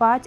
5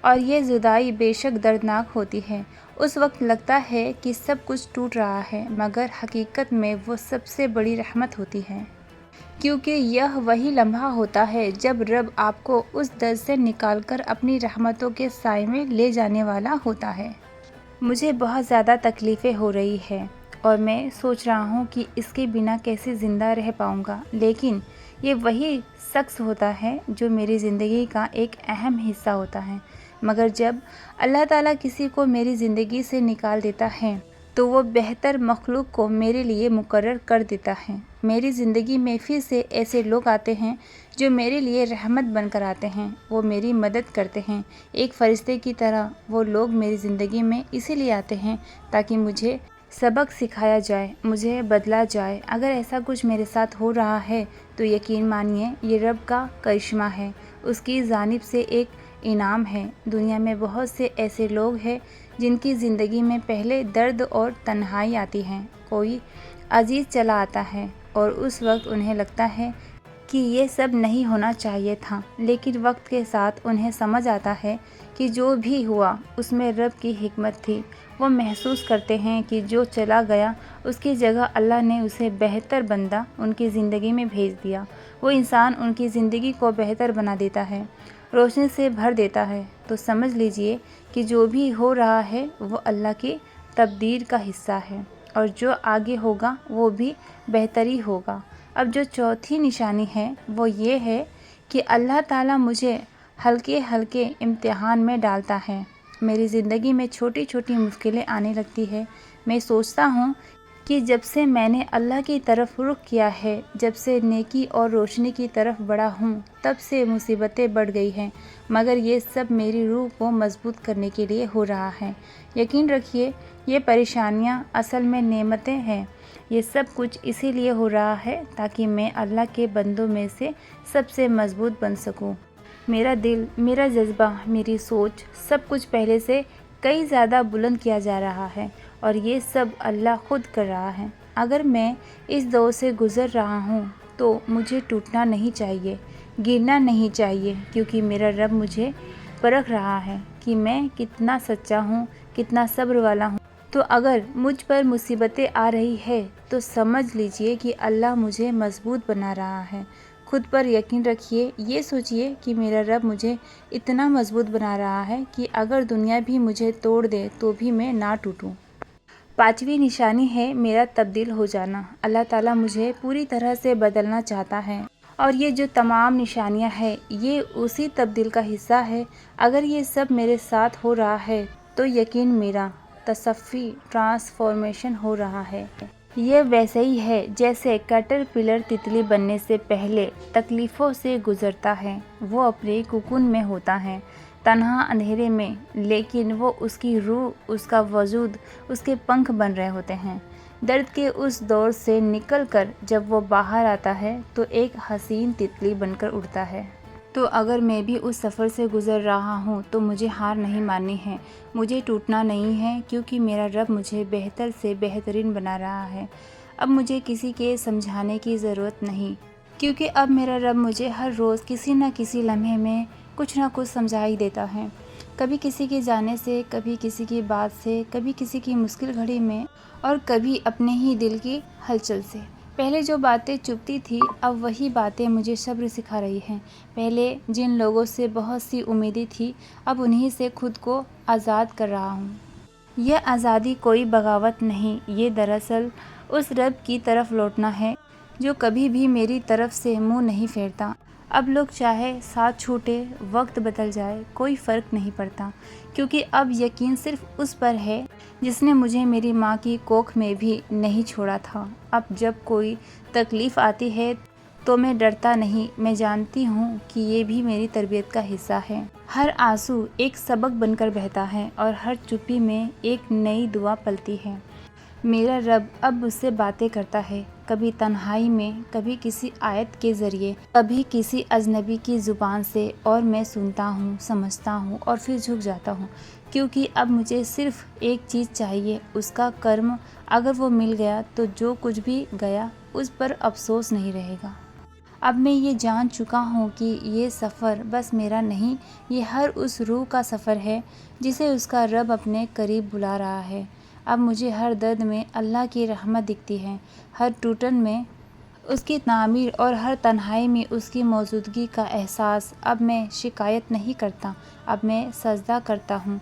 اور یہ جدائی بے شک دردناک ہوتی ہے۔ اس وقت لگتا ہے کہ سب کچھ ٹوٹ رہا ہے، مگر حقیقت میں وہ سب سے بڑی رحمت ہوتی ہے، کیونکہ یہ وہی لمحہ ہوتا ہے جب رب آپ کو اس درد سے نکال کر اپنی رحمتوں کے سائے میں لے جانے والا ہوتا ہے۔ مجھے بہت زیادہ تکلیفیں ہو رہی ہیں اور میں سوچ رہا ہوں کہ اس کے بنا کیسے زندہ رہ پاؤں گا، لیکن یہ وہی شخص ہوتا ہے جو میری زندگی کا ایک اہم حصہ ہوتا ہے۔ مگر جب اللہ تعالیٰ کسی کو میری زندگی سے نکال دیتا ہے تو وہ بہتر مخلوق کو میرے لیے مقرر کر دیتا ہے۔ میری زندگی میں پھر سے ایسے لوگ آتے ہیں جو میرے لیے رحمت بن کر آتے ہیں، وہ میری مدد کرتے ہیں ایک فرشتے کی طرح۔ وہ لوگ میری زندگی میں اسی لیے آتے ہیں تاکہ مجھے سبق سکھایا جائے، مجھے بدلا جائے۔ اگر ایسا کچھ میرے ساتھ ہو رہا ہے تو یقین مانیے یہ رب کا کرشمہ ہے، اس کی جانب سے ایک انعام ہے۔ دنیا میں بہت سے ایسے لوگ ہیں جن کی زندگی میں پہلے درد اور تنہائی آتی ہے، کوئی عزیز چلا آتا ہے اور اس وقت انہیں لگتا ہے کہ یہ سب نہیں ہونا چاہیے تھا، لیکن وقت کے ساتھ انہیں سمجھ آتا ہے کہ جو بھی ہوا اس میں رب کی حکمت تھی۔ وہ محسوس کرتے ہیں کہ جو چلا گیا اس کی جگہ اللہ نے اسے بہتر بندہ ان کی زندگی میں بھیج دیا۔ وہ انسان ان کی زندگی کو بہتر بنا دیتا ہے، روشنی سے بھر دیتا ہے۔ تو سمجھ لیجئے کہ جو بھی ہو رہا ہے وہ اللہ کی تقدیر کا حصہ ہے، اور جو آگے ہوگا وہ بھی بہتر ہی ہوگا۔ اب جو چوتھی نشانی ہے وہ یہ ہے کہ اللہ تعالیٰ مجھے ہلکے ہلکے امتحان میں ڈالتا ہے۔ میری زندگی میں چھوٹی چھوٹی مشکلیں آنے لگتی ہے۔ میں سوچتا ہوں کہ جب سے میں نے اللہ کی طرف رخ کیا ہے، جب سے نیکی اور روشنی کی طرف بڑھا ہوں، تب سے مصیبتیں بڑھ گئی ہیں، مگر یہ سب میری روح کو مضبوط کرنے کے لیے ہو رہا ہے۔ یقین رکھیے یہ پریشانیاں اصل میں نعمتیں ہیں۔ یہ سب کچھ اسی لیے ہو رہا ہے تاکہ میں اللہ کے بندوں میں سے سب سے مضبوط بن سکوں۔ میرا دل، میرا جذبہ، میری سوچ، سب کچھ پہلے سے کئی زیادہ بلند کیا جا رہا ہے، اور یہ سب اللہ خود کر رہا ہے۔ اگر میں اس دور سے گزر رہا ہوں تو مجھے ٹوٹنا نہیں چاہیے، گرنا نہیں چاہیے، کیونکہ میرا رب مجھے پرکھ رہا ہے کہ میں کتنا سچا ہوں، کتنا صبر والا ہوں۔ تو اگر مجھ پر مصیبتیں آ رہی ہے تو سمجھ لیجئے کہ اللہ مجھے مضبوط بنا رہا ہے۔ خود پر یقین رکھیے، یہ سوچئے کہ میرا رب مجھے اتنا مضبوط بنا رہا ہے کہ اگر دنیا بھی مجھے توڑ دے تو بھی میں نہ ٹوٹوں۔ پانچویں نشانی ہے میرا تبدیل ہو جانا۔ اللہ تعالیٰ مجھے پوری طرح سے بدلنا چاہتا ہے، اور یہ جو تمام نشانیاں ہیں یہ اسی تبدیل کا حصہ ہے۔ اگر یہ سب میرے ساتھ ہو رہا ہے تو یقین میرا تصفی، ٹرانسفارمیشن ہو رہا ہے۔ یہ ویسے ہی ہے جیسے کیٹر پلر تتلی بننے سے پہلے تکلیفوں سے گزرتا ہے۔ وہ اپنے کوکون میں ہوتا ہے، تنہا اندھیرے میں، لیکن وہ اس کی روح، اس کا وجود، اس کے پنکھ بن رہے ہوتے ہیں۔ درد کے اس دور سے نکل کر جب وہ باہر آتا ہے تو ایک حسین تتلی بن کر اڑتا ہے۔ تو اگر میں بھی اس سفر سے گزر رہا ہوں تو مجھے ہار نہیں ماننی ہے، مجھے ٹوٹنا نہیں ہے، کیونکہ میرا رب مجھے بہتر سے بہترین بنا رہا ہے۔ اب مجھے کسی کے سمجھانے کی ضرورت نہیں، کیونکہ اب میرا رب مجھے ہر روز کسی نہ کسی لمحے میں کچھ نہ کچھ سمجھا ہی دیتا ہے۔ کبھی کسی کے جانے سے، کبھی کسی کی بات سے، کبھی کسی کی مشکل گھڑی میں، اور کبھی اپنے ہی دل کی ہلچل سے۔ پہلے جو باتیں چبھتی تھی اب وہی باتیں مجھے صبر سکھا رہی ہیں۔ پہلے جن لوگوں سے بہت سی امیدیں تھی اب انہی سے خود کو آزاد کر رہا ہوں۔ یہ آزادی کوئی بغاوت نہیں، یہ دراصل اس رب کی طرف لوٹنا ہے جو کبھی بھی میری طرف سے منہ نہیں پھیرتا۔ اب لوگ چاہے ساتھ چھوٹے، وقت بدل جائے، کوئی فرق نہیں پڑتا، کیونکہ اب یقین صرف اس پر ہے جس نے مجھے میری ماں کی کوکھ میں بھی نہیں چھوڑا تھا۔ اب جب کوئی تکلیف آتی ہے تو میں ڈرتا نہیں، میں جانتی ہوں کہ یہ بھی میری تربیت کا حصہ ہے۔ ہر آنسو ایک سبق بن کر بہتا ہے، اور ہر چپی میں ایک نئی دعا پلتی ہے۔ میرا رب اب مجھ سے باتیں کرتا ہے، کبھی تنہائی میں، کبھی کسی آیت کے ذریعے، کبھی کسی اجنبی کی زبان سے، اور میں سنتا ہوں، سمجھتا ہوں، اور پھر جھک جاتا ہوں، کیونکہ اب مجھے صرف ایک چیز چاہیے، اس کا کرم۔ اگر وہ مل گیا تو جو کچھ بھی گیا اس پر افسوس نہیں رہے گا۔ اب میں یہ جان چکا ہوں کہ یہ سفر بس میرا نہیں، یہ ہر اس روح کا سفر ہے جسے اس کا رب اپنے قریب بلا رہا ہے۔ اب مجھے ہر درد میں اللہ کی رحمت دکھتی ہے، ہر ٹوٹن میں اس کی تعمیر اور ہر تنہائی میں اس کی موجودگی کا احساس۔ اب میں شکایت نہیں کرتا، اب میں سجدہ کرتا ہوں۔